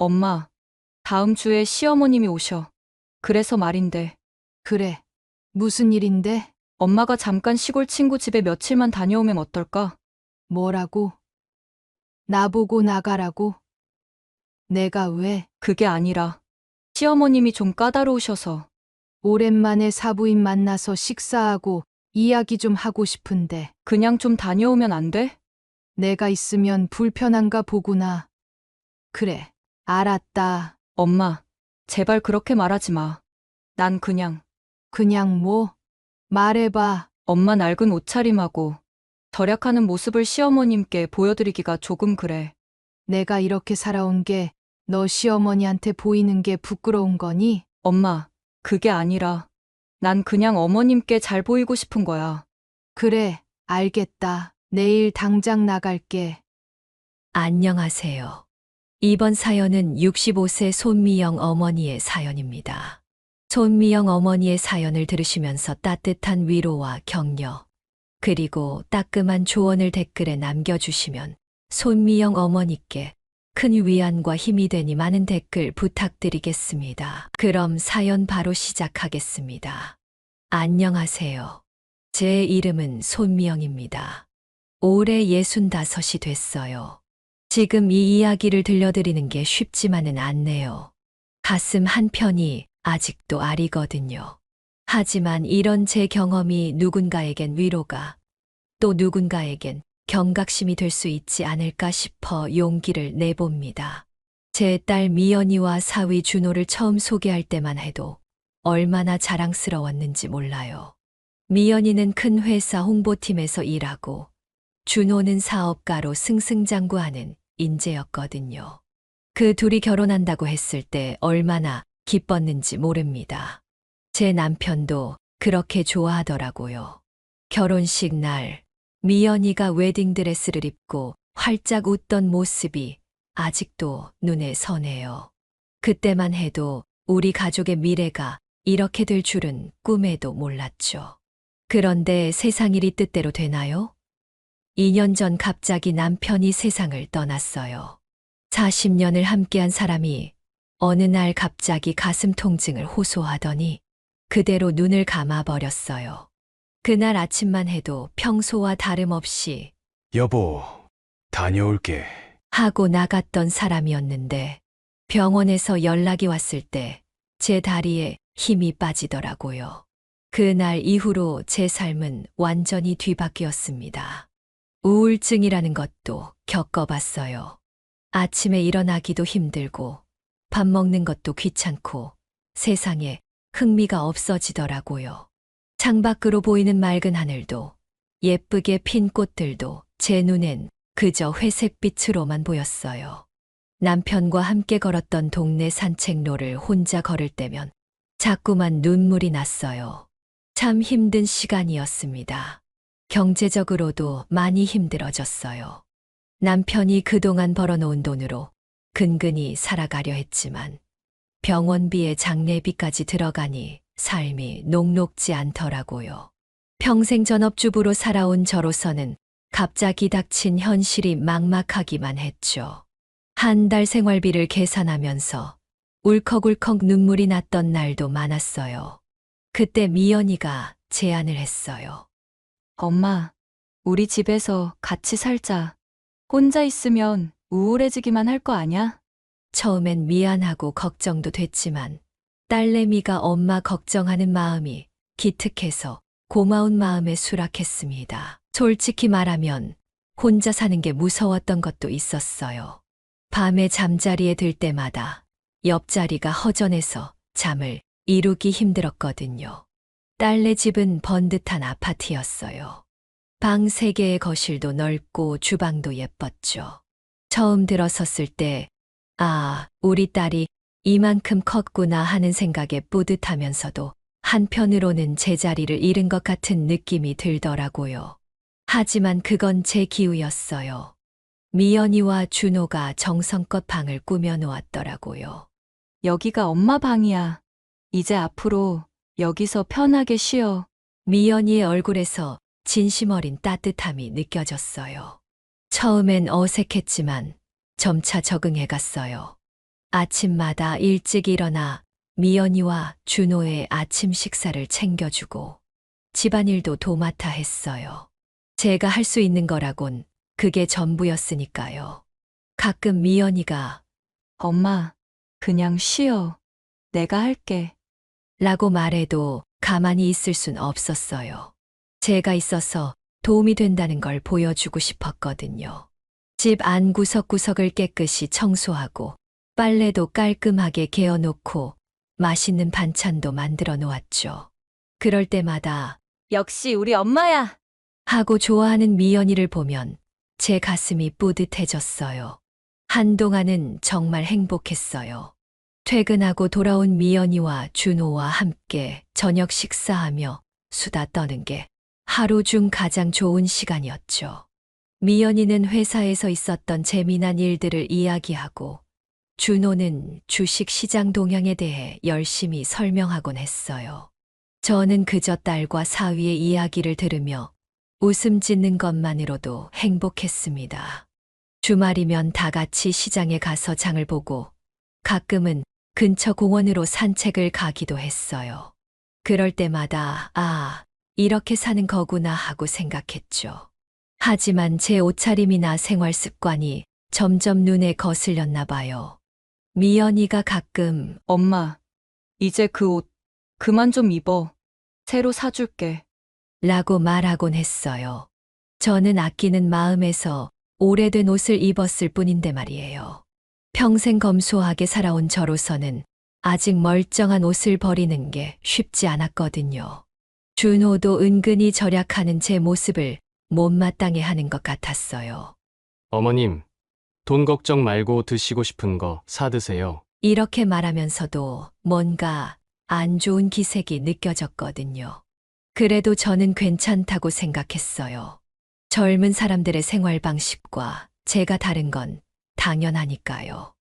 엄마, 다음 주에 시어머님이 오셔. 그래서 말인데, 그래. 무슨 일인데? 엄마가 잠깐 시골 친구 집에 며칠만 다녀오면 어떨까? 뭐라고? 나보고 나가라고? 내가 왜? 그게 아니라, 시어머님이 좀 까다로우셔서, 오랜만에 사부인 만나서 식사하고 이야기 좀 하고 싶은데 그냥 좀 다녀오면 안 돼? 내가 있으면 불편한가 보구나. 그래. 알았다. 엄마, 제발 그렇게 말하지 마. 난 그냥, 그냥 뭐? 말해봐. 엄마 낡은 옷차림하고, 절약하는 모습을 시어머님께 보여드리기가 조금 그래. 내가 이렇게 살아온 게 너 시어머니한테 보이는 게 부끄러운 거니? 엄마, 그게 아니라, 난 그냥 어머님께 잘 보이고 싶은 거야. 그래. 알겠다. 내일 당장 나갈게. 안녕하세요. 이번 사연은 65세 손미영 어머니의 사연입니다. 손미영 어머니의 사연을 들으시면서 따뜻한 위로와 격려, 그리고 따끔한 조언을 댓글에 남겨주시면 손미영 어머니께 큰 위안과 힘이 되니 많은 댓글 부탁드리겠습니다. 그럼 사연 바로 시작하겠습니다. 안녕하세요. 제 이름은 손미영입니다. 올해 65이 됐어요. 지금 이 이야기를 들려드리는 게 쉽지만은 않네요. 가슴 한편이 아직도 아리거든요. 하지만 이런 제 경험이 누군가에겐 위로가, 또 누군가에겐 경각심이 될 수 있지 않을까 싶어 용기를 내봅니다. 제 딸 미연이와 사위 준호를 처음 소개할 때만 해도 얼마나 자랑스러웠는지 몰라요. 미연이는 큰 회사 홍보팀에서 일하고 준호는 사업가로 승승장구하는 인재였거든요. 그 둘이 결혼한다고 했을 때 얼마나 기뻤는지 모릅니다. 제 남편도 그렇게 좋아하더라고요. 결혼식 날 미연이가 웨딩드레스를 입고 활짝 웃던 모습이 아직도 눈에 선해요. 그때만 해도 우리 가족의 미래가 이렇게 될 줄은 꿈에도 몰랐죠. 그런데 세상 일이 뜻대로 되나요? 2년 전 갑자기 남편이 세상을 떠났어요. 40년을 함께한 사람이 어느 날 갑자기 가슴 통증을 호소하더니 그대로 눈을 감아버렸어요. 그날 아침만 해도 평소와 다름없이 여보, 다녀올게. 하고 나갔던 사람이었는데 병원에서 연락이 왔을 때 제 다리에 힘이 빠지더라고요. 그날 이후로 제 삶은 완전히 뒤바뀌었습니다. 우울증이라는 것도 겪어봤어요. 아침에 일어나기도 힘들고 밥 먹는 것도 귀찮고 세상에 흥미가 없어지더라고요. 창밖으로 보이는 맑은 하늘도 예쁘게 핀 꽃들도 제 눈엔 그저 회색빛으로만 보였어요. 남편과 함께 걸었던 동네 산책로를 혼자 걸을 때면 자꾸만 눈물이 났어요. 참 힘든 시간이었습니다. 경제적으로도 많이 힘들어졌어요. 남편이 그동안 벌어놓은 돈으로 근근히 살아가려 했지만 병원비에 장례비까지 들어가니 삶이 녹록지 않더라고요. 평생 전업주부로 살아온 저로서는 갑자기 닥친 현실이 막막하기만 했죠. 한 달 생활비를 계산하면서 울컥울컥 눈물이 났던 날도 많았어요. 그때 미연이가 제안을 했어요. 엄마, 우리 집에서 같이 살자. 혼자 있으면 우울해지기만 할 거 아냐? 처음엔 미안하고 걱정도 됐지만 딸내미가 엄마 걱정하는 마음이 기특해서 고마운 마음에 수락했습니다. 솔직히 말하면 혼자 사는 게 무서웠던 것도 있었어요. 밤에 잠자리에 들 때마다 옆자리가 허전해서 잠을 이루기 힘들었거든요. 딸네 집은 번듯한 아파트였어요. 방 3개의 거실도 넓고 주방도 예뻤죠. 처음 들어섰을 때, 아, 우리 딸이 이만큼 컸구나 하는 생각에 뿌듯하면서도 한편으로는 제자리를 잃은 것 같은 느낌이 들더라고요. 하지만 그건 제 기우였어요. 미연이와 준호가 정성껏 방을 꾸며 놓았더라고요. 여기가 엄마 방이야. 이제 앞으로 여기서 편하게 쉬어. 미연이의 얼굴에서 진심 어린 따뜻함이 느껴졌어요. 처음엔 어색했지만 점차 적응해 갔어요. 아침마다 일찍 일어나 미연이와 준호의 아침 식사를 챙겨주고 집안일도 도맡아 했어요. 제가 할 수 있는 거라곤 그게 전부였으니까요. 가끔 미연이가 엄마, 그냥 쉬어. 내가 할게. 라고 말해도 가만히 있을 순 없었어요. 제가 있어서 도움이 된다는 걸 보여주고 싶었거든요. 집 안 구석구석을 깨끗이 청소하고 빨래도 깔끔하게 개어놓고 맛있는 반찬도 만들어 놓았죠. 그럴 때마다 역시 우리 엄마야. 하고 좋아하는 미연이를 보면 제 가슴이 뿌듯해졌어요. 한동안은 정말 행복했어요. 퇴근하고 돌아온 미연이와 준호와 함께 저녁 식사하며 수다 떠는 게 하루 중 가장 좋은 시간이었죠. 미연이는 회사에서 있었던 재미난 일들을 이야기하고 준호는 주식 시장 동향에 대해 열심히 설명하곤 했어요. 저는 그저 딸과 사위의 이야기를 들으며 웃음 짓는 것만으로도 행복했습니다. 주말이면 다 같이 시장에 가서 장을 보고 가끔은 근처 공원으로 산책을 가기도 했어요. 그럴 때마다 이렇게 사는 거구나 하고 생각했죠. 하지만 제 옷차림이나 생활 습관이 점점 눈에 거슬렸나 봐요. 미연이가 가끔 엄마, 이제 그 옷 그만 좀 입어. 새로 사줄게. 라고 말하곤 했어요. 저는 아끼는 마음에서 오래된 옷을 입었을 뿐인데 말이에요. 평생 검소하게 살아온 저로서는 아직 멀쩡한 옷을 버리는 게 쉽지 않았거든요. 준호도 은근히 절약하는 제 모습을 못마땅해 하는 것 같았어요. 어머님, 돈 걱정 말고 드시고 싶은 거 사드세요. 이렇게 말하면서도 뭔가 안 좋은 기색이 느껴졌거든요. 그래도 저는 괜찮다고 생각했어요. 젊은 사람들의 생활 방식과 제가 다른 건 당연하니까요.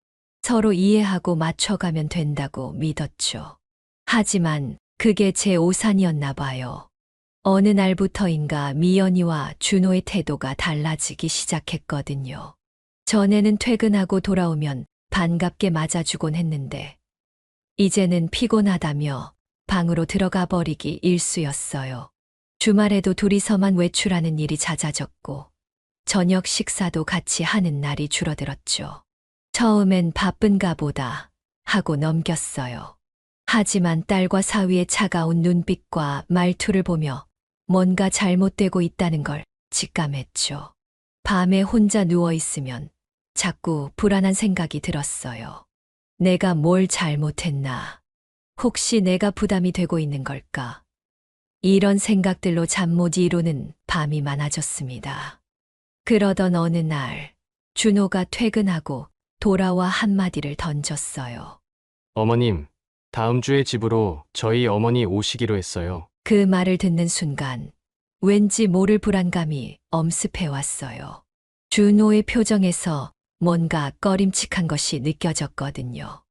서로 이해하고 맞춰가면 된다고 믿었죠. 하지만 그게 제 오산이었나 봐요. 어느 날부터인가 미연이와 준호의 태도가 달라지기 시작했거든요. 전에는 퇴근하고 돌아오면 반갑게 맞아주곤 했는데 이제는 피곤하다며 방으로 들어가 버리기 일쑤였어요. 주말에도 둘이서만 외출하는 일이 잦아졌고 저녁 식사도 같이 하는 날이 줄어들었죠. 처음엔 바쁜가 보다 하고 넘겼어요. 하지만 딸과 사위의 차가운 눈빛과 말투를 보며 뭔가 잘못되고 있다는 걸 직감했죠. 밤에 혼자 누워있으면 자꾸 불안한 생각이 들었어요. 내가 뭘 잘못했나? 혹시 내가 부담이 되고 있는 걸까? 이런 생각들로 잠 못 이루는 밤이 많아졌습니다. 그러던 어느 날, 준호가 퇴근하고 돌아와 한마디를 던졌어요. 어머님, 다음 주에 집으로 저희 어머니 오시기로 했어요. 그 말을 듣는 순간, 왠지 모를 불안감이 엄습해 왔어요. 준호의 표정에서 뭔가 꺼림칙한 것이 느껴졌거든요.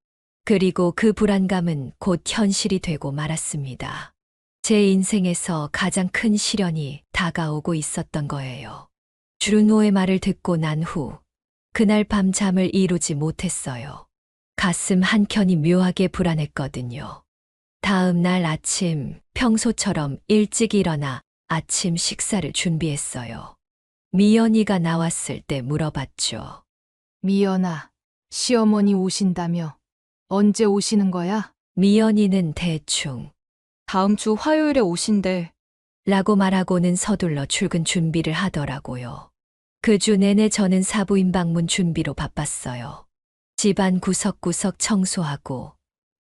그리고 그 불안감은 곧 현실이 되고 말았습니다. 제 인생에서 가장 큰 시련이 다가오고 있었던 거예요. 준호의 말을 듣고 난 후, 그날 밤 잠을 이루지 못했어요. 가슴 한켠이 묘하게 불안했거든요. 다음 날 아침, 평소처럼 일찍 일어나 아침 식사를 준비했어요. 미연이가 나왔을 때 물어봤죠. 미연아, 시어머니 오신다며? 언제 오시는 거야? 미연이는 대충 다음 주 화요일에 오신대. 라고 말하고는 서둘러 출근 준비를 하더라고요. 그 주 내내 저는 사부인 방문 준비로 바빴어요. 집안 구석구석 청소하고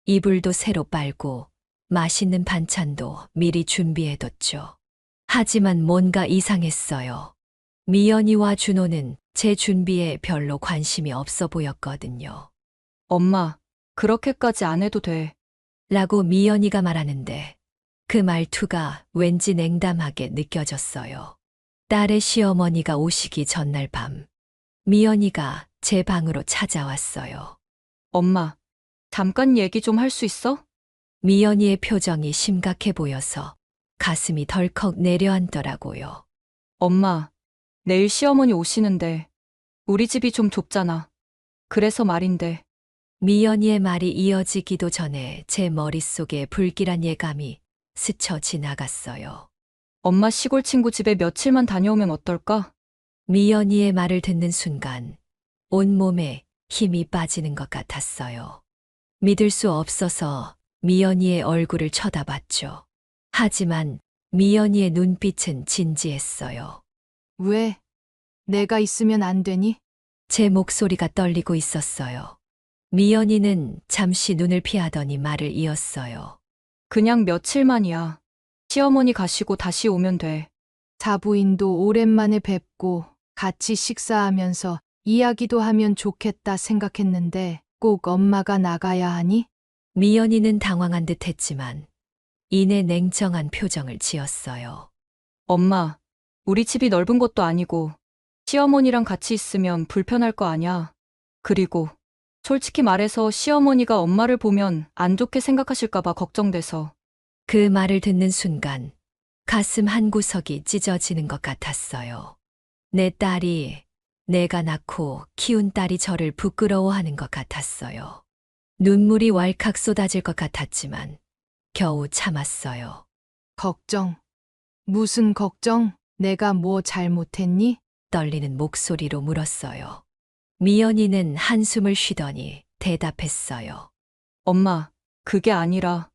이불도 새로 빨고 맛있는 반찬도 미리 준비해뒀죠. 하지만 뭔가 이상했어요. 미연이와 준호는 제 준비에 별로 관심이 없어 보였거든요. 엄마, 그렇게까지 안 해도 돼. 라고 미연이가 말하는데 그 말투가 왠지 냉담하게 느껴졌어요. 딸의 시어머니가 오시기 전날 밤, 미연이가 제 방으로 찾아왔어요. 엄마, 잠깐 얘기 좀 할 수 있어? 미연이의 표정이 심각해 보여서 가슴이 덜컥 내려앉더라고요. 엄마, 내일 시어머니 오시는데 우리 집이 좀 좁잖아. 그래서 말인데 미연이의 말이 이어지기도 전에 제 머릿속에 불길한 예감이 스쳐 지나갔어요. 엄마 시골 친구 집에 며칠만 다녀오면 어떨까? 미연이의 말을 듣는 순간 온몸에 힘이 빠지는 것 같았어요. 믿을 수 없어서 미연이의 얼굴을 쳐다봤죠. 하지만 미연이의 눈빛은 진지했어요. 왜? 내가 있으면 안 되니? 제 목소리가 떨리고 있었어요. 미연이는 잠시 눈을 피하더니 말을 이었어요. 그냥 며칠만이야. 시어머니 가시고 다시 오면 돼. 사부인도 오랜만에 뵙고 같이 식사하면서 이야기도 하면 좋겠다 생각했는데 꼭 엄마가 나가야 하니? 미연이는 당황한 듯 했지만 이내 냉정한 표정을 지었어요. 엄마, 우리 집이 넓은 것도 아니고 시어머니랑 같이 있으면 불편할 거 아냐. 그리고 솔직히 말해서 시어머니가 엄마를 보면 안 좋게 생각하실까 봐 걱정돼서. 그 말을 듣는 순간 가슴 한 구석이 찢어지는 것 같았어요. 내 딸이, 내가 낳고 키운 딸이 저를 부끄러워하는 것 같았어요. 눈물이 왈칵 쏟아질 것 같았지만 겨우 참았어요. 걱정. 무슨 걱정? 내가 뭐 잘못했니? 떨리는 목소리로 물었어요. 미연이는 한숨을 쉬더니 대답했어요. 엄마, 그게 아니라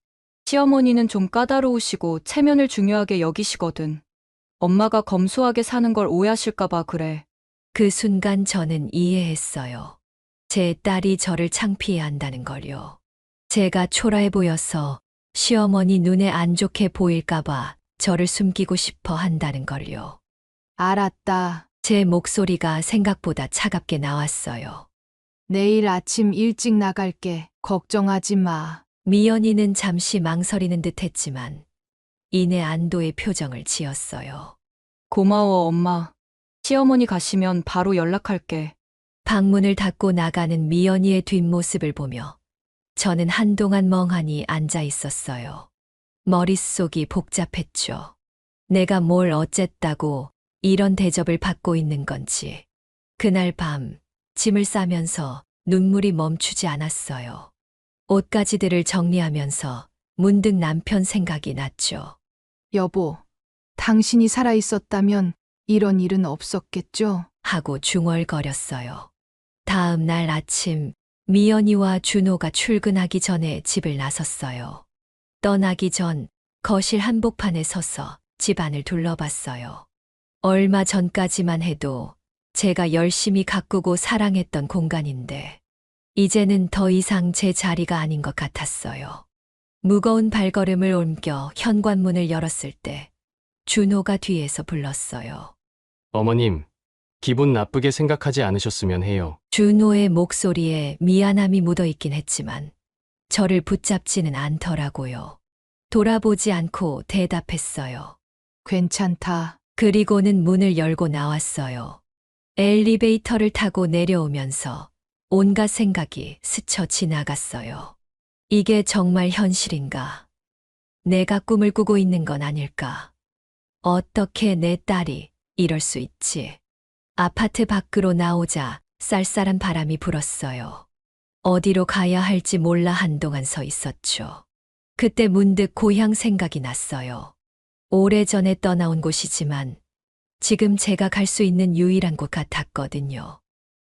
시어머니는 좀 까다로우시고 체면을 중요하게 여기시거든. 엄마가 검소하게 사는 걸 오해하실까 봐 그래. 그 순간 저는 이해했어요. 제 딸이 저를 창피해 한다는 걸요. 제가 초라해 보여서 시어머니 눈에 안 좋게 보일까봐 저를 숨기고 싶어 한다는 걸요. 알았다. 제 목소리가 생각보다 차갑게 나왔어요. 내일 아침 일찍 나갈게. 걱정하지 마. 미연이는 잠시 망설이는 듯 했지만 이내 안도의 표정을 지었어요. 고마워, 엄마. 시어머니 가시면 바로 연락할게. 방문을 닫고 나가는 미연이의 뒷모습을 보며 저는 한동안 멍하니 앉아 있었어요. 머릿속이 복잡했죠. 내가 뭘 어쨌다고 이런 대접을 받고 있는 건지. 그날 밤 짐을 싸면서 눈물이 멈추지 않았어요. 옷가지들을 정리하면서 문득 남편 생각이 났죠. 여보, 당신이 살아있었다면 이런 일은 없었겠죠? 하고 중얼거렸어요. 다음 날 아침 미연이와 준호가 출근하기 전에 집을 나섰어요. 떠나기 전 거실 한복판에 서서 집안을 둘러봤어요. 얼마 전까지만 해도 제가 열심히 가꾸고 사랑했던 공간인데 이제는 더 이상 제 자리가 아닌 것 같았어요. 무거운 발걸음을 옮겨 현관문을 열었을 때 준호가 뒤에서 불렀어요. 어머님, 기분 나쁘게 생각하지 않으셨으면 해요. 준호의 목소리에 미안함이 묻어있긴 했지만 저를 붙잡지는 않더라고요. 돌아보지 않고 대답했어요. 괜찮다. 그리고는 문을 열고 나왔어요. 엘리베이터를 타고 내려오면서 온갖 생각이 스쳐 지나갔어요. 이게 정말 현실인가? 내가 꿈을 꾸고 있는 건 아닐까? 어떻게 내 딸이 이럴 수 있지? 아파트 밖으로 나오자 쌀쌀한 바람이 불었어요. 어디로 가야 할지 몰라 한동안 서 있었죠. 그때 문득 고향 생각이 났어요. 오래전에 떠나온 곳이지만 지금 제가 갈 수 있는 유일한 곳 같았거든요.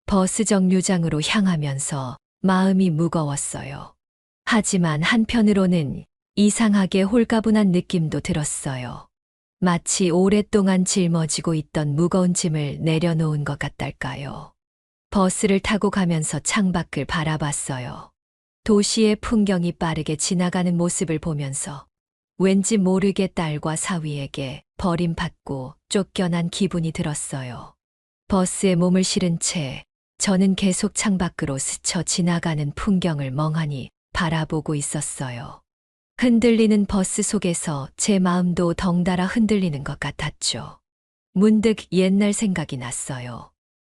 버스 정류장으로 향하면서 마음이 무거웠어요. 하지만 한편으로는 이상하게 홀가분한 느낌도 들었어요. 마치 오랫동안 짊어지고 있던 무거운 짐을 내려놓은 것 같달까요. 버스를 타고 가면서 창밖을 바라봤어요. 도시의 풍경이 빠르게 지나가는 모습을 보면서 왠지 모르게 딸과 사위에게 버림받고 쫓겨난 기분이 들었어요. 버스에 몸을 실은 채 저는 계속 창밖으로 스쳐 지나가는 풍경을 멍하니 바라보고 있었어요. 흔들리는 버스 속에서 제 마음도 덩달아 흔들리는 것 같았죠. 문득 옛날 생각이 났어요.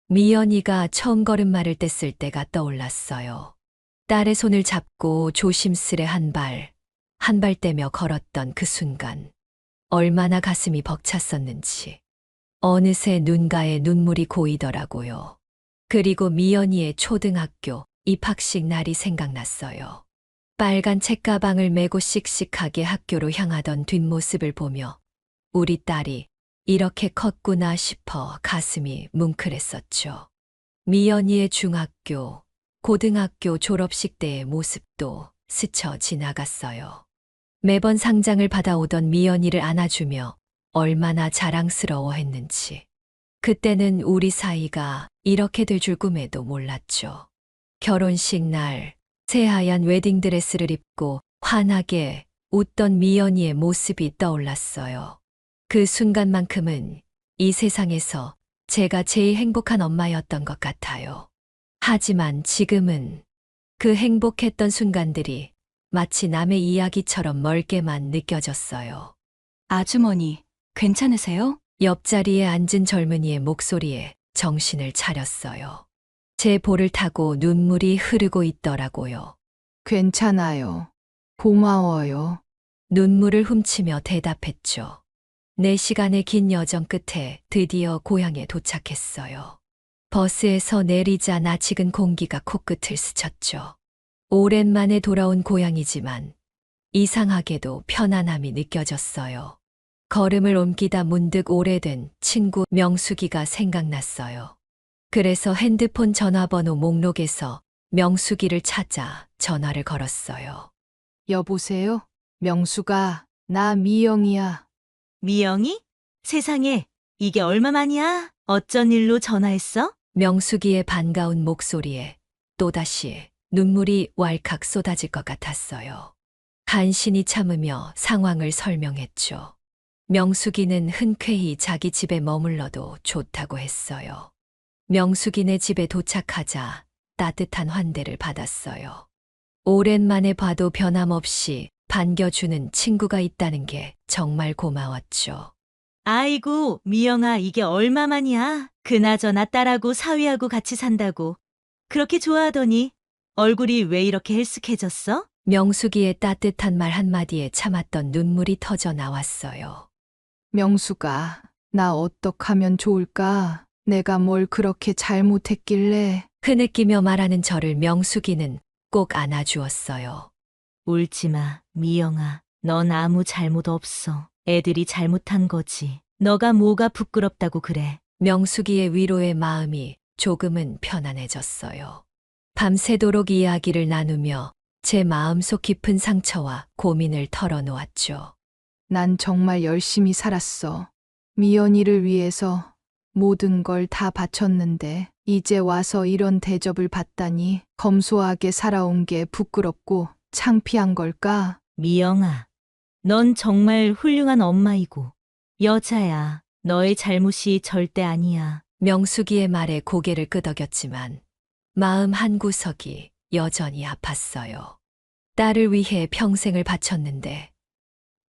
미연이가 처음 걸음마를 뗐을 때가 떠올랐어요. 딸의 손을 잡고 조심스레 한 발 떼며 걸었던 그 순간. 얼마나 가슴이 벅찼었는지. 어느새 눈가에 눈물이 고이더라고요. 그리고 미연이의 초등학교 입학식 날이 생각났어요. 빨간 책가방을 메고 씩씩하게 학교로 향하던 뒷모습을 보며 우리 딸이 이렇게 컸구나 싶어 가슴이 뭉클했었죠. 미연이의 중학교, 고등학교 졸업식 때의 모습도 스쳐 지나갔어요. 매번 상장을 받아오던 미연이를 안아주며 얼마나 자랑스러워했는지. 그때는 우리 사이가 이렇게 될 줄 꿈에도 몰랐죠. 결혼식 날 새하얀 웨딩드레스를 입고 환하게 웃던 미연이의 모습이 떠올랐어요. 그 순간만큼은 이 세상에서 제가 제일 행복한 엄마였던 것 같아요. 하지만 지금은 그 행복했던 순간들이 마치 남의 이야기처럼 멀게만 느껴졌어요. 아주머니, 괜찮으세요? 옆자리에 앉은 젊은이의 목소리에 정신을 차렸어요. 제 볼을 타고 눈물이 흐르고 있더라고요. 괜찮아요. 고마워요. 눈물을 훔치며 대답했죠. 4시간의 긴 여정 끝에 드디어 고향에 도착했어요. 버스에서 내리자나 식은 공기가 코끝을 스쳤죠. 오랜만에 돌아온 고향이지만 이상하게도 편안함이 느껴졌어요. 걸음을 옮기다 문득 오래된 친구 명숙이가 생각났어요. 그래서 핸드폰 전화번호 목록에서 명숙이를 찾아 전화를 걸었어요. 여보세요? 명수가, 나 미영이야. 미영이? 세상에, 이게 얼마만이야? 어쩐 일로 전화했어? 명숙이의 반가운 목소리에 또다시 눈물이 왈칵 쏟아질 것 같았어요. 간신히 참으며 상황을 설명했죠. 명숙이는 흔쾌히 자기 집에 머물러도 좋다고 했어요. 명숙이네 집에 도착하자 따뜻한 환대를 받았어요. 오랜만에 봐도 변함없이 반겨주는 친구가 있다는 게 정말 고마웠죠. 아이고, 미영아, 이게 얼마만이야? 그나저나 딸하고 사위하고 같이 산다고. 그렇게 좋아하더니 얼굴이 왜 이렇게 헬쓱해졌어? 명숙이의 따뜻한 말 한마디에 참았던 눈물이 터져 나왔어요. 명수가, 나 어떡하면 좋을까? 내가 뭘 그렇게 잘못했길래. 흐느끼며 말하는 저를 명숙이는 꼭 안아주었어요. 울지 마, 미영아. 넌 아무 잘못 없어. 애들이 잘못한 거지. 너가 뭐가 부끄럽다고 그래. 명숙이의 위로의 마음이 조금은 편안해졌어요. 밤새도록 이야기를 나누며 제 마음속 깊은 상처와 고민을 털어놓았죠. 난 정말 열심히 살았어. 미연이를 위해서 모든 걸 다 바쳤는데 이제 와서 이런 대접을 받다니 검소하게 살아온 게 부끄럽고 창피한 걸까? 미영아, 넌 정말 훌륭한 엄마이고 여자야. 너의 잘못이 절대 아니야. 명숙이의 말에 고개를 끄덕였지만 마음 한구석이 여전히 아팠어요. 딸을 위해 평생을 바쳤는데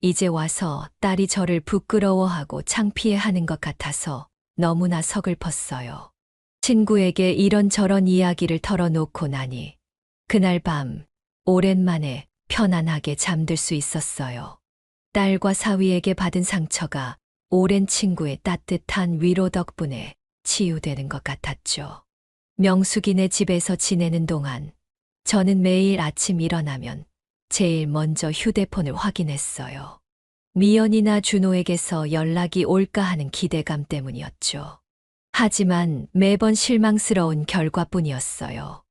이제 와서 딸이 저를 부끄러워하고 창피해하는 것 같아서 너무나 서글펐어요. 친구에게 이런저런 이야기를 털어놓고 나니 그날 밤 오랜만에 편안하게 잠들 수 있었어요. 딸과 사위에게 받은 상처가 오랜 친구의 따뜻한 위로 덕분에 치유되는 것 같았죠. 명숙이네 집에서 지내는 동안 저는 매일 아침 일어나면 제일 먼저 휴대폰을 확인했어요. 미연이나 준호에게서 연락이 올까 하는 기대감 때문이었죠. 하지만 매번 실망스러운 결과뿐이었어요.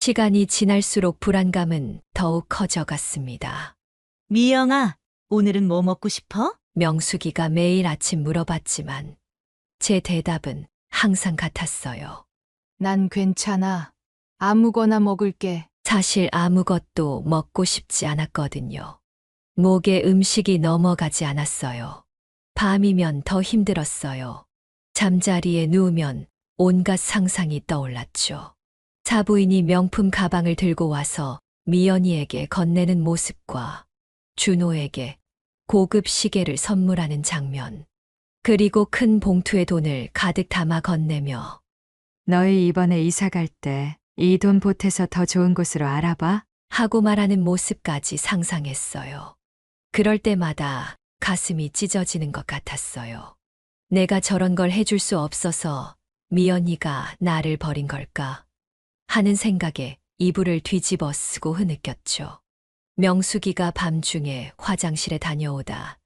시간이 지날수록 불안감은 더욱 커져갔습니다. 미영아, 오늘은 뭐 먹고 싶어? 명숙이가 매일 아침 물어봤지만 제 대답은 항상 같았어요. 난 괜찮아. 아무거나 먹을게. 사실 아무것도 먹고 싶지 않았거든요. 목에 음식이 넘어가지 않았어요. 밤이면 더 힘들었어요. 잠자리에 누우면 온갖 상상이 떠올랐죠. 사부인이 명품 가방을 들고 와서 미연이에게 건네는 모습과 준호에게 고급 시계를 선물하는 장면. 그리고 큰 봉투에 돈을 가득 담아 건네며 너희 이번에 이사 갈 때 이 돈 보태서 더 좋은 곳으로 알아봐. 하고 말하는 모습까지 상상했어요. 그럴 때마다 가슴이 찢어지는 것 같았어요. 내가 저런 걸 해줄 수 없어서 미연이가 나를 버린 걸까 하는 생각에 이불을 뒤집어 쓰고 흐느꼈죠. 명숙이가 밤중에 화장실에 다녀오다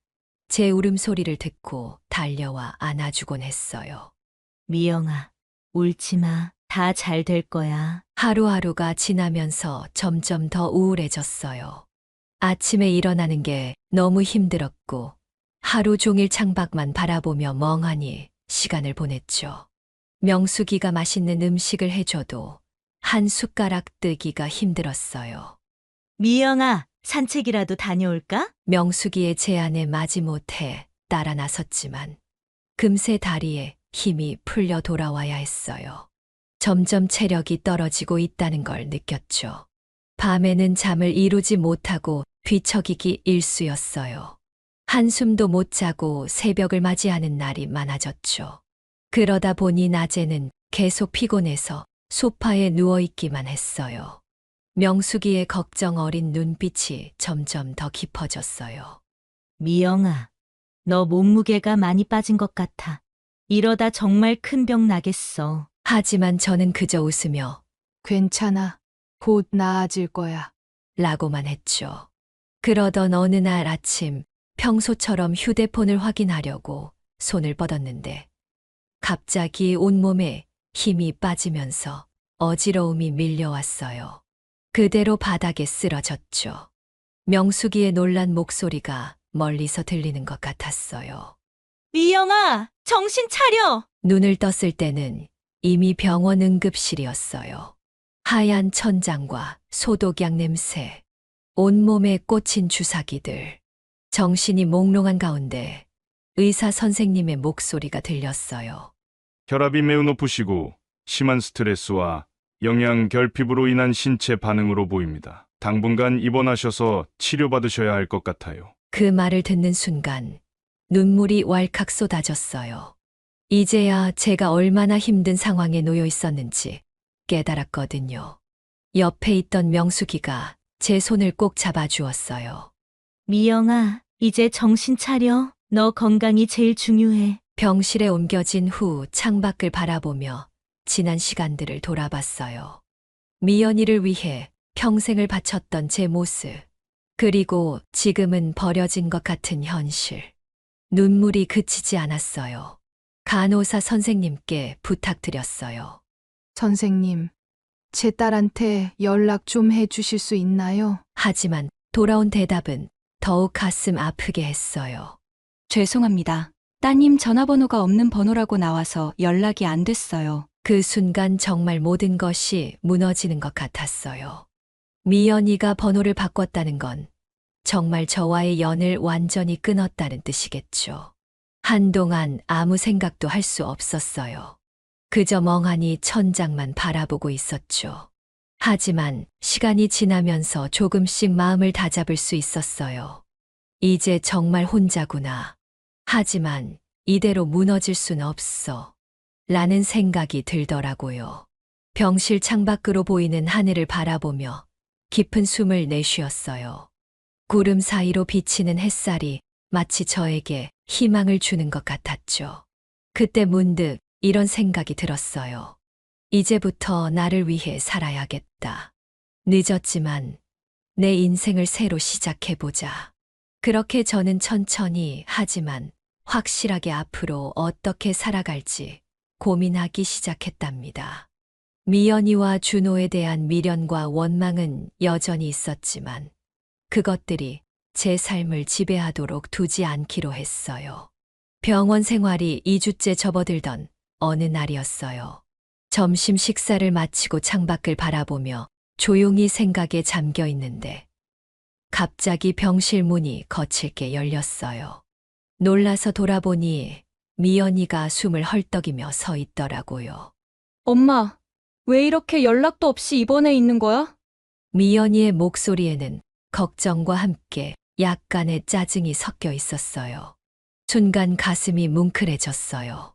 제 울음소리를 듣고 달려와 안아주곤 했어요. 미영아, 울지 마. 다 잘 될 거야. 하루하루가 지나면서 점점 더 우울해졌어요. 아침에 일어나는 게 너무 힘들었고 하루 종일 창밖만 바라보며 멍하니 시간을 보냈죠. 명숙이가 맛있는 음식을 해줘도 한 숟가락 뜨기가 힘들었어요. 미영아, 산책이라도 다녀올까? 명숙이의 제안에 마지못해 따라 나섰지만 금세 다리에 힘이 풀려 돌아와야 했어요. 점점 체력이 떨어지고 있다는 걸 느꼈죠. 밤에는 잠을 이루지 못하고 뒤척이기 일쑤였어요. 한숨도 못 자고 새벽을 맞이하는 날이 많아졌죠. 그러다 보니 낮에는 계속 피곤해서 소파에 누워있기만 했어요. 명숙이의 걱정 어린 눈빛이 점점 더 깊어졌어요. 미영아, 너 몸무게가 많이 빠진 것 같아. 이러다 정말 큰 병 나겠어. 하지만 저는 그저 웃으며 괜찮아. 곧 나아질 거야. 라고만 했죠. 그러던 어느 날 아침 평소처럼 휴대폰을 확인하려고 손을 뻗었는데 갑자기 온몸에 힘이 빠지면서 어지러움이 밀려왔어요. 그대로 바닥에 쓰러졌죠. 명숙이의 놀란 목소리가 멀리서 들리는 것 같았어요. 미영아, 정신 차려! 눈을 떴을 때는 이미 병원 응급실이었어요. 하얀 천장과 소독약 냄새, 온몸에 꽂힌 주사기들, 정신이 몽롱한 가운데 의사 선생님의 목소리가 들렸어요. 혈압이 매우 높으시고 심한 스트레스와 영양 결핍으로 인한 신체 반응으로 보입니다. 당분간 입원하셔서 치료받으셔야 할 것 같아요. 그 말을 듣는 순간 눈물이 왈칵 쏟아졌어요. 이제야 제가 얼마나 힘든 상황에 놓여 있었는지 깨달았거든요. 옆에 있던 명숙이가 제 손을 꼭 잡아주었어요. 미영아, 이제 정신 차려. 너 건강이 제일 중요해. 병실에 옮겨진 후 창밖을 바라보며 지난 시간들을 돌아봤어요. 미연이를 위해 평생을 바쳤던 제 모습, 그리고 지금은 버려진 것 같은 현실. 눈물이 그치지 않았어요. 간호사 선생님께 부탁드렸어요. 선생님, 제 딸한테 연락 좀 해주실 수 있나요? 하지만 돌아온 대답은 더욱 가슴 아프게 했어요. 죄송합니다. 따님 전화번호가 없는 번호라고 나와서 연락이 안 됐어요. 그 순간 정말 모든 것이 무너지는 것 같았어요. 미연이가 번호를 바꿨다는 건 정말 저와의 연을 완전히 끊었다는 뜻이겠죠. 한동안 아무 생각도 할 수 없었어요. 그저 멍하니 천장만 바라보고 있었죠. 하지만 시간이 지나면서 조금씩 마음을 다잡을 수 있었어요. 이제 정말 혼자구나. 하지만 이대로 무너질 순 없어. 라는 생각이 들더라고요. 병실 창밖으로 보이는 하늘을 바라보며 깊은 숨을 내쉬었어요. 구름 사이로 비치는 햇살이 마치 저에게 희망을 주는 것 같았죠. 그때 문득 이런 생각이 들었어요. 이제부터 나를 위해 살아야겠다. 늦었지만 내 인생을 새로 시작해보자. 그렇게 저는 천천히 하지만 확실하게 앞으로 어떻게 살아갈지 고민하기 시작했답니다. 미연이와 준호에 대한 미련과 원망은 여전히 있었지만 그것들이 제 삶을 지배하도록 두지 않기로 했어요. 병원 생활이 2주째 접어들던 어느 날이었어요. 점심 식사를 마치고 창밖을 바라보며 조용히 생각에 잠겨 있는데 갑자기 병실 문이 거칠게 열렸어요. 놀라서 돌아보니 미연이가 숨을 헐떡이며 서 있더라고요. 엄마, 왜 이렇게 연락도 없이 입원해 있는 거야? 미연이의 목소리에는 걱정과 함께 약간의 짜증이 섞여 있었어요. 순간 가슴이 뭉클해졌어요.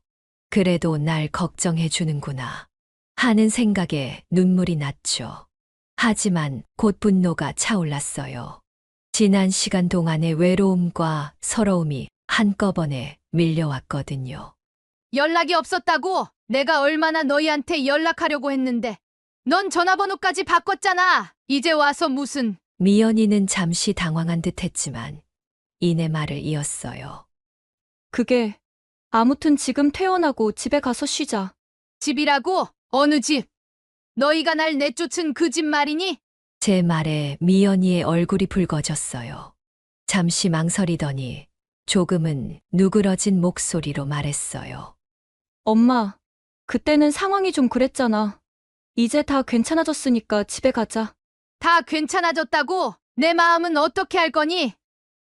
그래도 날 걱정해 주는구나 하는 생각에 눈물이 났죠. 하지만 곧 분노가 차올랐어요. 지난 시간 동안의 외로움과 서러움이 한꺼번에 밀려왔거든요. 연락이 없었다고? 내가 얼마나 너희한테 연락하려고 했는데. 넌 전화번호까지 바꿨잖아. 이제 와서 무슨. 미연이는 잠시 당황한 듯 했지만 이내 말을 이었어요. 그게 아무튼 지금 퇴원하고 집에 가서 쉬자. 집이라고? 어느 집? 너희가 날 내쫓은 그 집 말이니? 제 말에 미연이의 얼굴이 붉어졌어요. 잠시 망설이더니 조금은 누그러진 목소리로 말했어요. 엄마, 그때는 상황이 좀 그랬잖아. 이제 다 괜찮아졌으니까 집에 가자. 다 괜찮아졌다고? 내 마음은 어떻게 할 거니?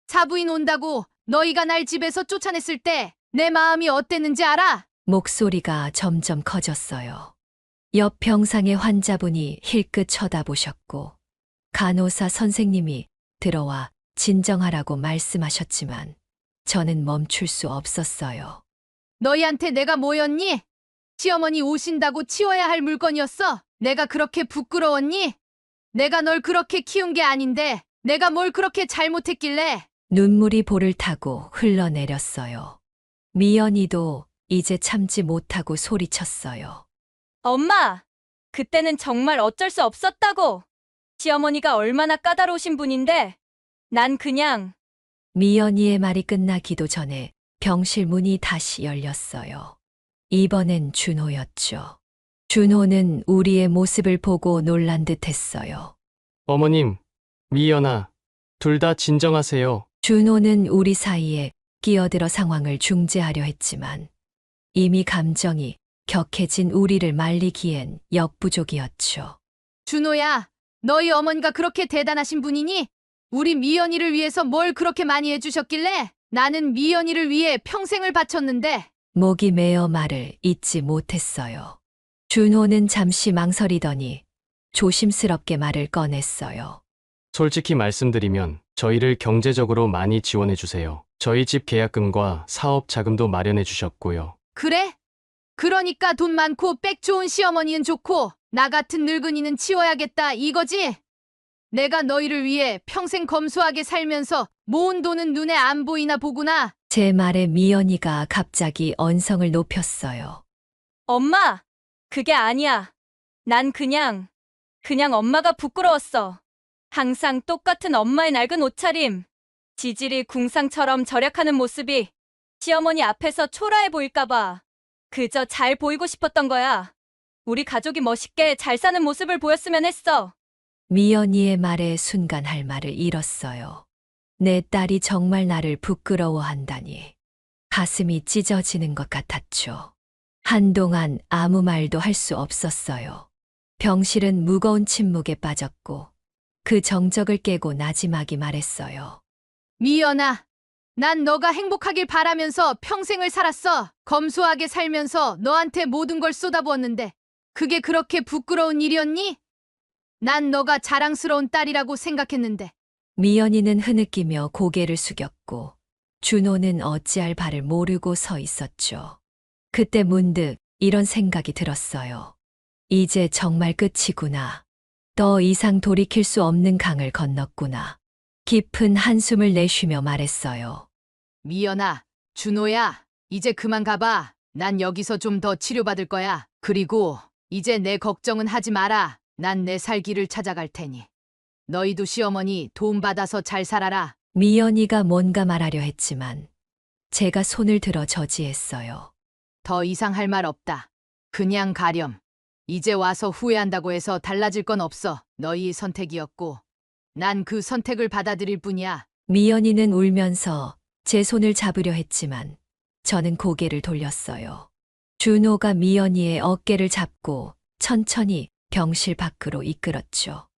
사부인 온다고 너희가 날 집에서 쫓아냈을 때 내 마음이 어땠는지 알아? 목소리가 점점 커졌어요. 옆 병상의 환자분이 힐끗 쳐다보셨고 간호사 선생님이 들어와 진정하라고 말씀하셨지만 저는 멈출 수 없었어요. 너희한테 내가 뭐였니? 시어머니 오신다고 치워야 할 물건이었어? 내가 그렇게 부끄러웠니? 내가 널 그렇게 키운 게 아닌데 내가 뭘 그렇게 잘못했길래? 눈물이 볼을 타고 흘러내렸어요. 미연이도 이제 참지 못하고 소리쳤어요. 엄마, 그때는 정말 어쩔 수 없었다고. 시어머니가 얼마나 까다로우신 분인데 난 그냥. 미연이의 말이 끝나기도 전에 병실 문이 다시 열렸어요. 이번엔 준호였죠. 준호는 우리의 모습을 보고 놀란 듯 했어요. 어머님, 미연아, 둘 다 진정하세요. 준호는 우리 사이에 끼어들어 상황을 중재하려 했지만 이미 감정이 격해진 우리를 말리기엔 역부족이었죠. 준호야, 너희 어머니가 그렇게 대단하신 분이니? 우리 미연이를 위해서 뭘 그렇게 많이 해주셨길래? 나는 미연이를 위해 평생을 바쳤는데. 목이 메어 말을 잇지 못했어요. 준호는 잠시 망설이더니 조심스럽게 말을 꺼냈어요. 솔직히 말씀드리면 저희를 경제적으로 많이 지원해 주세요. 저희 집 계약금과 사업 자금도 마련해 주셨고요. 그래? 그러니까 돈 많고 빽 좋은 시어머니는 좋고 나 같은 늙은이는 치워야겠다 이거지? 내가 너희를 위해 평생 검소하게 살면서 모은 돈은 눈에 안 보이나 보구나. 제 말에 미연이가 갑자기 언성을 높였어요. 엄마, 그게 아니야. 난 그냥 엄마가 부끄러웠어. 항상 똑같은 엄마의 낡은 옷차림, 지질이 궁상처럼 절약하는 모습이 시어머니 앞에서 초라해 보일까봐 그저 잘 보이고 싶었던 거야. 우리 가족이 멋있게 잘 사는 모습을 보였으면 했어. 미연이의 말에 순간 할 말을 잃었어요. 내 딸이 정말 나를 부끄러워한다니. 가슴이 찢어지는 것 같았죠. 한동안 아무 말도 할 수 없었어요. 병실은 무거운 침묵에 빠졌고 그 정적을 깨고 나지막이 말했어요. 미연아, 난 너가 행복하길 바라면서 평생을 살았어. 검소하게 살면서 너한테 모든 걸 쏟아부었는데 그게 그렇게 부끄러운 일이었니? 난 너가 자랑스러운 딸이라고 생각했는데. 미연이는 흐느끼며 고개를 숙였고 준호는 어찌할 바를 모르고 서 있었죠. 그때 문득 이런 생각이 들었어요. 이제 정말 끝이구나. 더 이상 돌이킬 수 없는 강을 건넜구나. 깊은 한숨을 내쉬며 말했어요. 미연아, 준호야, 이제 그만 가봐. 난 여기서 좀 더 치료받을 거야. 그리고 이제 내 걱정은 하지 마라. 난 내 살 길을 찾아갈 테니. 너희도 시어머니 도움받아서 잘 살아라. 미연이가 뭔가 말하려 했지만 제가 손을 들어 저지했어요. 더 이상 할 말 없다. 그냥 가렴. 이제 와서 후회한다고 해서 달라질 건 없어. 너희의 선택이었고 난 그 선택을 받아들일 뿐이야. 미연이는 울면서 제 손을 잡으려 했지만 저는 고개를 돌렸어요. 준호가 미연이의 어깨를 잡고 천천히 병실 밖으로 이끌었죠.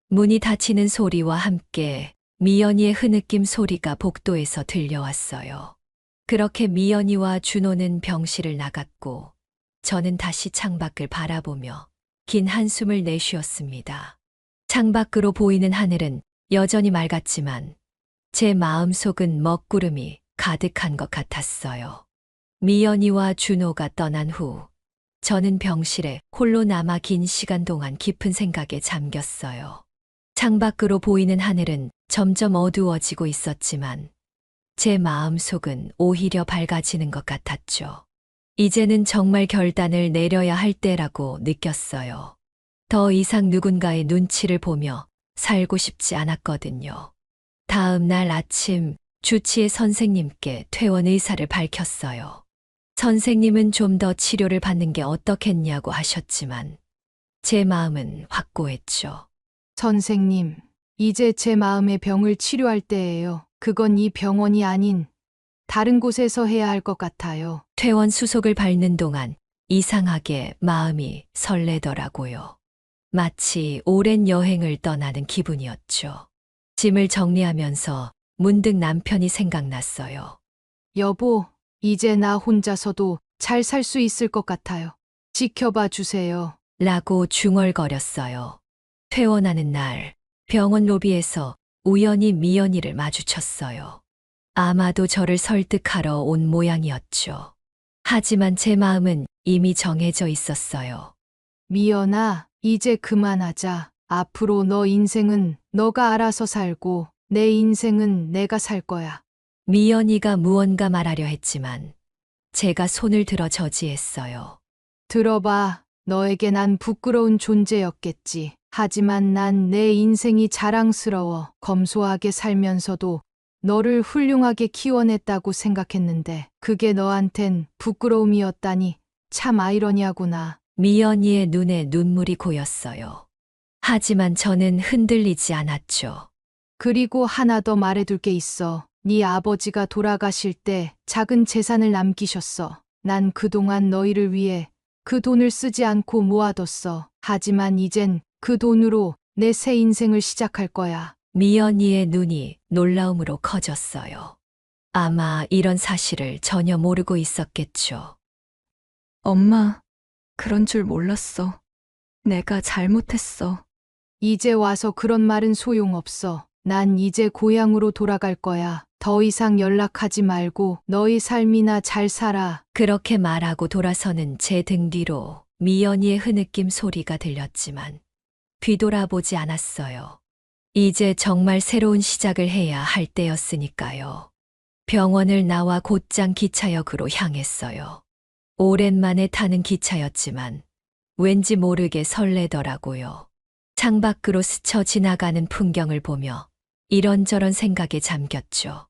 문이 닫히는 소리와 함께 미연이의 흐느낌 소리가 복도에서 들려왔어요. 그렇게 미연이와 준호는 병실을 나갔고 저는 다시 창밖을 바라보며 긴 한숨을 내쉬었습니다. 창밖으로 보이는 하늘은 여전히 맑았지만 제 마음속은 먹구름이 가득한 것 같았어요. 미연이와 준호가 떠난 후 저는 병실에 홀로 남아 긴 시간 동안 깊은 생각에 잠겼어요. 창밖으로 보이는 하늘은 점점 어두워지고 있었지만 제 마음속은 오히려 밝아지는 것 같았죠. 이제는 정말 결단을 내려야 할 때라고 느꼈어요. 더 이상 누군가의 눈치를 보며 살고 싶지 않았거든요. 다음 날 아침 주치의 선생님께 퇴원 의사를 밝혔어요. 선생님은 좀 더 치료를 받는 게 어떻겠냐고 하셨지만 제 마음은 확고했죠. 선생님, 이제 제 마음의 병을 치료할 때예요. 그건 이 병원이 아닌 다른 곳에서 해야 할 것 같아요. 퇴원 수속을 밟는 동안 이상하게 마음이 설레더라고요. 마치 오랜 여행을 떠나는 기분이었죠. 짐을 정리하면서 문득 남편이 생각났어요. 여보, 이제 나 혼자서도 잘 살 수 있을 것 같아요. 지켜봐 주세요. 라고 중얼거렸어요. 퇴원하는 날 병원 로비에서 우연히 미연이를 마주쳤어요. 아마도 저를 설득하러 온 모양이었죠. 하지만 제 마음은 이미 정해져 있었어요. 미연아, 이제 그만하자. 앞으로 너 인생은 너가 알아서 살고 내 인생은 내가 살 거야. 미연이가 무언가 말하려 했지만 제가 손을 들어 저지했어요. 들어봐. 너에게 난 부끄러운 존재였겠지. 하지만 난 내 인생이 자랑스러워. 검소하게 살면서도 너를 훌륭하게 키워냈다고 생각했는데 그게 너한텐 부끄러움이었다니 참 아이러니하구나. 미연이의 눈에 눈물이 고였어요. 하지만 저는 흔들리지 않았죠. 그리고 하나 더 말해둘 게 있어. 네 아버지가 돌아가실 때 작은 재산을 남기셨어. 난 그동안 너희를 위해 그 돈을 쓰지 않고 모아뒀어. 하지만 이젠 그 돈으로 내 새 인생을 시작할 거야. 미연이의 눈이 놀라움으로 커졌어요. 아마 이런 사실을 전혀 모르고 있었겠죠. 엄마, 그런 줄 몰랐어. 내가 잘못했어. 이제 와서 그런 말은 소용없어. 난 이제 고향으로 돌아갈 거야. 더 이상 연락하지 말고 너희 삶이나 잘 살아. 그렇게 말하고 돌아서는 제 등 뒤로 미연이의 흐느낌 소리가 들렸지만 뒤돌아보지 않았어요. 이제 정말 새로운 시작을 해야 할 때였으니까요. 병원을 나와 곧장 기차역으로 향했어요. 오랜만에 타는 기차였지만 왠지 모르게 설레더라고요. 창밖으로 스쳐 지나가는 풍경을 보며 이런저런 생각에 잠겼죠.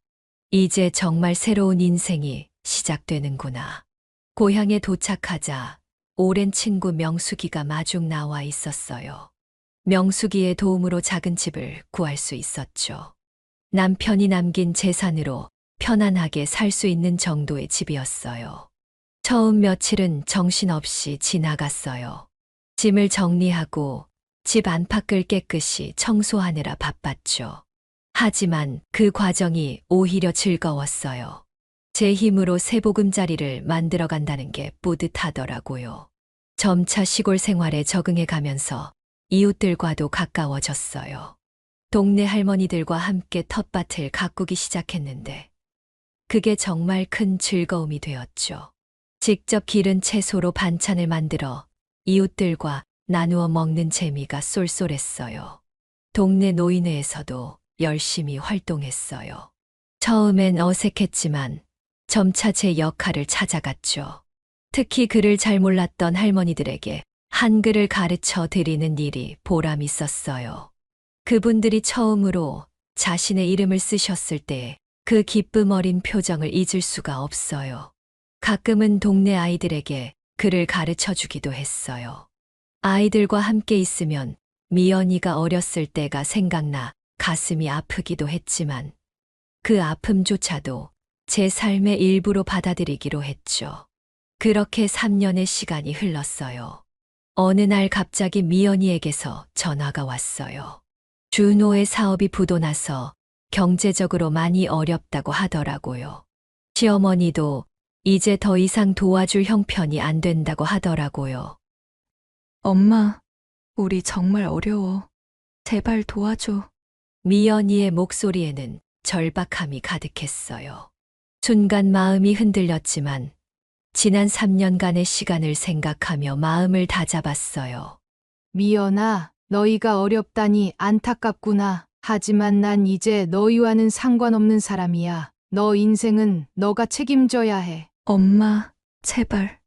이제 정말 새로운 인생이 시작되는구나. 고향에 도착하자 오랜 친구 명숙이가 마중 나와 있었어요. 명숙이의 도움으로 작은 집을 구할 수 있었죠. 남편이 남긴 재산으로 편안하게 살 수 있는 정도의 집이었어요. 처음 며칠은 정신없이 지나갔어요. 짐을 정리하고 집 안팎을 깨끗이 청소하느라 바빴죠. 하지만 그 과정이 오히려 즐거웠어요. 제 힘으로 새 보금자리를 만들어 간다는 게 뿌듯하더라고요. 점차 시골 생활에 적응해 가면서 이웃들과도 가까워졌어요. 동네 할머니들과 함께 텃밭을 가꾸기 시작했는데 그게 정말 큰 즐거움이 되었죠. 직접 기른 채소로 반찬을 만들어 이웃들과 나누어 먹는 재미가 쏠쏠했어요. 동네 노인회에서도 열심히 활동했어요. 처음엔 어색했지만 점차 제 역할을 찾아갔죠. 특히 글을 잘 몰랐던 할머니들에게 한글을 가르쳐 드리는 일이 보람 있었어요. 그분들이 처음으로 자신의 이름을 쓰셨을 때 그 기쁨 어린 표정을 잊을 수가 없어요. 가끔은 동네 아이들에게 글을 가르쳐 주기도 했어요. 아이들과 함께 있으면 미연이가 어렸을 때가 생각나 가슴이 아프기도 했지만 그 아픔조차도 제 삶의 일부로 받아들이기로 했죠. 그렇게 3년의 시간이 흘렀어요. 어느 날 갑자기 미연이에게서 전화가 왔어요. 준호의 사업이 부도나서 경제적으로 많이 어렵다고 하더라고요. 시어머니도 이제 더 이상 도와줄 형편이 안 된다고 하더라고요. 엄마, 우리 정말 어려워. 제발 도와줘. 미연이의 목소리에는 절박함이 가득했어요. 순간 마음이 흔들렸지만 지난 3년간의 시간을 생각하며 마음을 다잡았어요. 미연아, 너희가 어렵다니 안타깝구나. 하지만 난 이제 너희와는 상관없는 사람이야. 너 인생은 너가 책임져야 해. 엄마, 제발.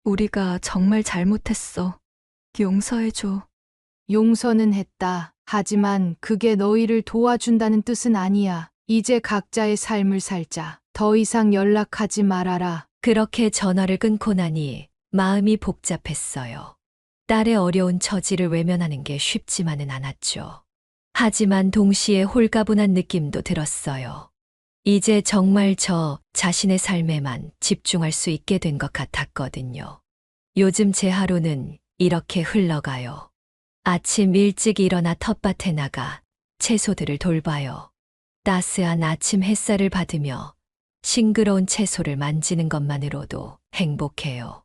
우리가 정말 잘못했어. 용서해줘. 용서는 했다. 하지만 그게 너희를 도와준다는 뜻은 아니야. 이제 각자의 삶을 살자. 더 이상 연락하지 말아라. 그렇게 전화를 끊고 나니 마음이 복잡했어요. 딸의 어려운 처지를 외면하는 게 쉽지만은 않았죠. 하지만 동시에 홀가분한 느낌도 들었어요. 이제 정말 저 자신의 삶에만 집중할 수 있게 된 것 같았거든요. 요즘 제 하루는 이렇게 흘러가요. 아침 일찍 일어나 텃밭에 나가 채소들을 돌봐요. 따스한 아침 햇살을 받으며 싱그러운 채소를 만지는 것만으로도 행복해요.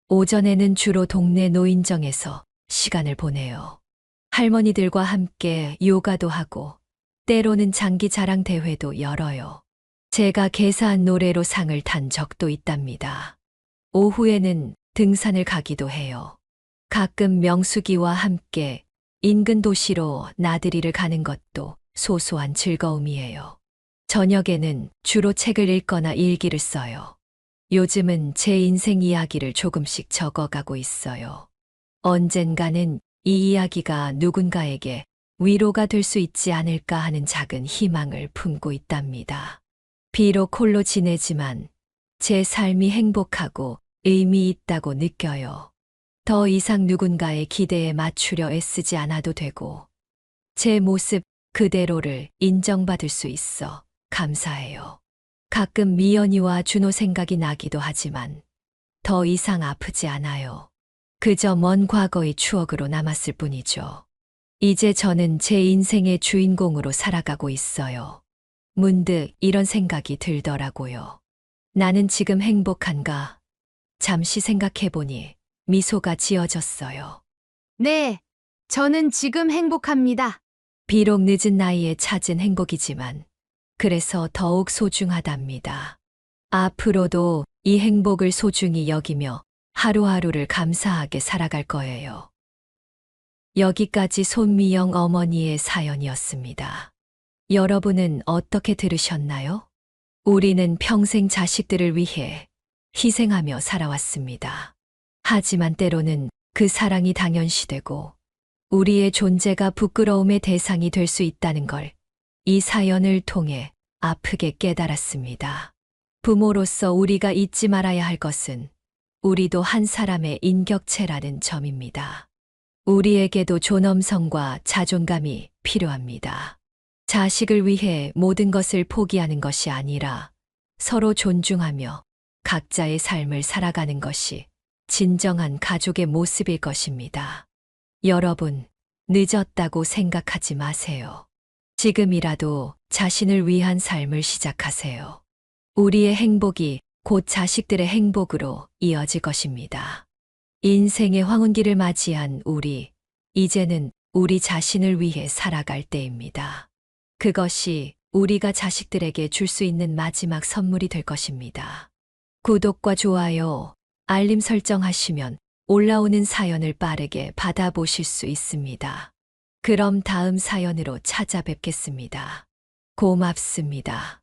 오전에는 주로 동네 노인정에서 시간을 보내요. 할머니들과 함께 요가도 하고 때로는 장기 자랑 대회도 열어요. 제가 개사한 노래로 상을 탄 적도 있답니다. 오후에는 등산을 가기도 해요. 가끔 명수기와 함께 인근 도시로 나들이를 가는 것도 소소한 즐거움이에요. 저녁에는 주로 책을 읽거나 일기를 써요. 요즘은 제 인생 이야기를 조금씩 적어가고 있어요. 언젠가는 이 이야기가 누군가에게 위로가 될 수 있지 않을까 하는 작은 희망을 품고 있답니다. 비록 홀로 지내지만 제 삶이 행복하고 의미 있다고 느껴요. 더 이상 누군가의 기대에 맞추려 애쓰지 않아도 되고 제 모습 그대로를 인정받을 수 있어 감사해요. 가끔 미연이와 준호 생각이 나기도 하지만 더 이상 아프지 않아요. 그저 먼 과거의 추억으로 남았을 뿐이죠. 이제 저는 제 인생의 주인공으로 살아가고 있어요. 문득 이런 생각이 들더라고요. 나는 지금 행복한가? 잠시 생각해보니 미소가 지어졌어요. 네, 저는 지금 행복합니다. 비록 늦은 나이에 찾은 행복이지만 그래서 더욱 소중하답니다. 앞으로도 이 행복을 소중히 여기며 하루하루를 감사하게 살아갈 거예요. 여기까지 손미영 어머니의 사연이었습니다. 여러분은 어떻게 들으셨나요? 우리는 평생 자식들을 위해 희생하며 살아왔습니다. 하지만 때로는 그 사랑이 당연시되고 우리의 존재가 부끄러움의 대상이 될 수 있다는 걸 이 사연을 통해 아프게 깨달았습니다. 부모로서 우리가 잊지 말아야 할 것은 우리도 한 사람의 인격체라는 점입니다. 우리에게도 존엄성과 자존감이 필요합니다. 자식을 위해 모든 것을 포기하는 것이 아니라 서로 존중하며 각자의 삶을 살아가는 것이 진정한 가족의 모습일 것입니다. 여러분, 늦었다고 생각하지 마세요. 지금이라도 자신을 위한 삶을 시작하세요. 우리의 행복이 곧 자식들의 행복으로 이어질 것입니다. 인생의 황혼기를 맞이한 우리, 이제는 우리 자신을 위해 살아갈 때입니다. 그것이 우리가 자식들에게 줄 수 있는 마지막 선물이 될 것입니다. 구독과 좋아요, 알림 설정하시면 올라오는 사연을 빠르게 받아보실 수 있습니다. 그럼 다음 사연으로 찾아뵙겠습니다. 고맙습니다.